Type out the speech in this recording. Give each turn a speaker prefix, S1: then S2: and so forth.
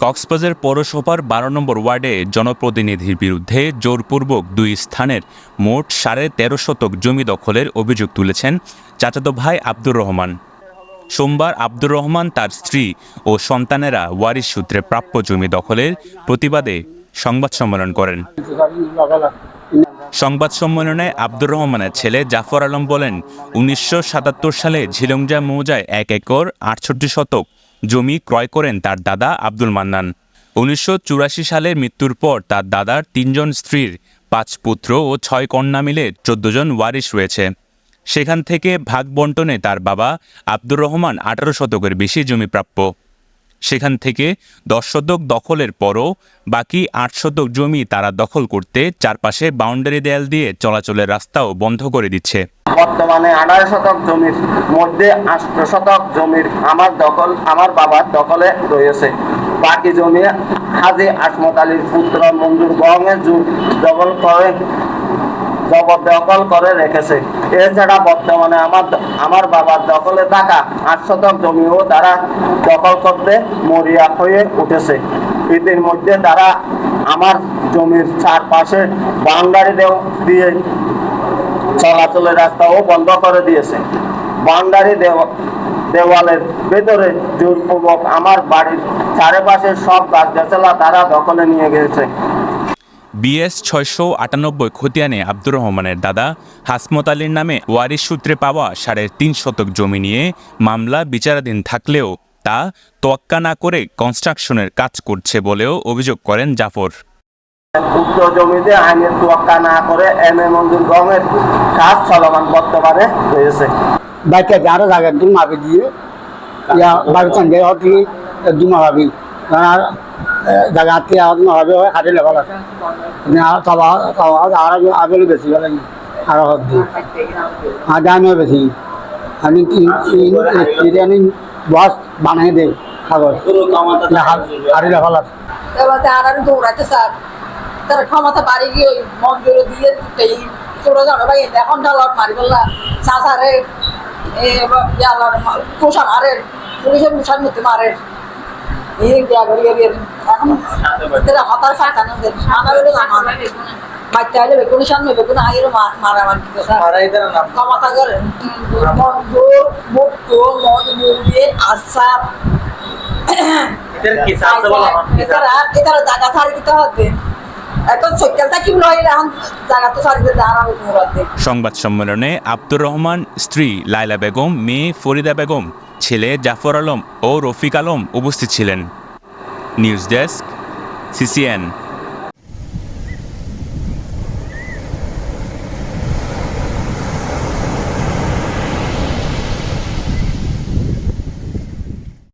S1: কক্সবাজার পৌরসভার ১২ নম্বর ওয়ার্ডে জনপ্রতিনিধির বিরুদ্ধে জোরপূর্বক ২ স্থানের মোট ১৩.৫ শতক জমি দখলের অভিযোগ তুলেছেন চাচাতো ভাই আব্দুর রহমান। সোমবার আব্দুর রহমান তার স্ত্রী ও সন্তানেরা ওয়ারিশ সূত্রে প্রাপ্য জমি দখলের প্রতিবাদে সংবাদ সম্মেলন করেন। সংবাদ সম্মেলনে আব্দুর রহমানের ছেলে জাফর আলম বলেন, ১৯৭৭ সালে ঝিলংজা মৌজায় ১ একর ৬৮ শতক জমি ক্রয় করেন তার দাদা আব্দুল মান্নান। ১৯৮৪ সালের মৃত্যুর পর তার দাদার ৩ জন স্ত্রীর ৫ পুত্র ও ৬ কন্যা মিলে ১৪ জন ওয়ারিশ রয়েছে। সেখান থেকে ভাগ বন্টনে তার বাবা আব্দুর রহমান ১৮ শতকের বেশি জমি প্রাপ্য। সেখান থেকে ১০ শতক দখলের পরও বাকি ৮ শতক জমি তারা দখল করতে চারপাশে বাউন্ডারি দেয়াল দিয়ে চলাচলের রাস্তাও বন্ধ করে দিচ্ছে।
S2: বর্তমানে ১৮ শতক জমির মধ্যে ৮ শতক জমির আমার বাবার দখলে রয়েছে। বাকি জমি হাজী আসমত আলীর পুত্র মঞ্জুর গঙে জবরদখল করে রেখেছে। এছাড়া বর্তমানে আমার বাবার দখলে থাকা ৮ শতক জমিও তারা দখল করতে মরিয়া হয়ে উঠেছে। এদের মধ্যে তারা আমার জমির চারপাশে বাউন্ডারি দিয়ে চলাচলের রাস্তাও বন্ধ করে দিয়েছে। বাউন্ডারি দেওয়ালের ভেতরে জোরপূর্বক আমার বাড়ির চারপাশে সব গাছগাছালা তারা দখলে নিয়ে গেছে।
S1: BS ৬৯৮ খতিয়ানে আব্দুর রহমানের দাদা হাসমত আলীর নামে ওয়ারিশ সূত্রে পাওয়া ৩.৫ শতক জমি নিয়ে মামলা বিচারাধীন থাকলেও তা তোয়াক্কা না করে কনস্ট্রাকশনের কাজ করছে বলেও অভিযোগ করেন জাফর।
S2: উক্ত জমিতে আইনের তোয়াক্কা না করে MA মঞ্জুর গঙের কাজ চলমান বর্তমানে রয়েছে।
S3: বাইকে আরো জায়গা একদম মাপে দিয়ে বাড়ি চাঙ্গে হতে একদম মাপি জায়গা হাতে হবে হাতে লেভেল আছে আগে বেশি আরো হত দিয়ে দামও বেশি আমি আমি বস বানাই দেই কাগজ হাতে লেভেল আছে।
S4: দৌড়াতে স্যার তার ক্ষমতা বাড়ি গিয়ে মঞ্জুর দিয়ে চলে যাবে ভাই এখন ডালট মারি বললা চাষারে পোষা মারে পুলিশের পোষার মধ্যে মারে এখন হতাশ বাচ্চা হলে বেগুনি সামনে বেগুন আগে মারামারি ক্ষমতা করে মঞ্জুর মুক্ত মজুর আসার এটারা জায়গা ছাড়ি দিতে হবে।
S1: সংবাদ সম্মেলনে আব্দুর রহমান স্ত্রী লায়লা বেগম, মেয়ে ফরিদা বেগম, ছেলে জাফর আলম ও রফিক আলম উপস্থিত ছিলেন। News desk, CCN।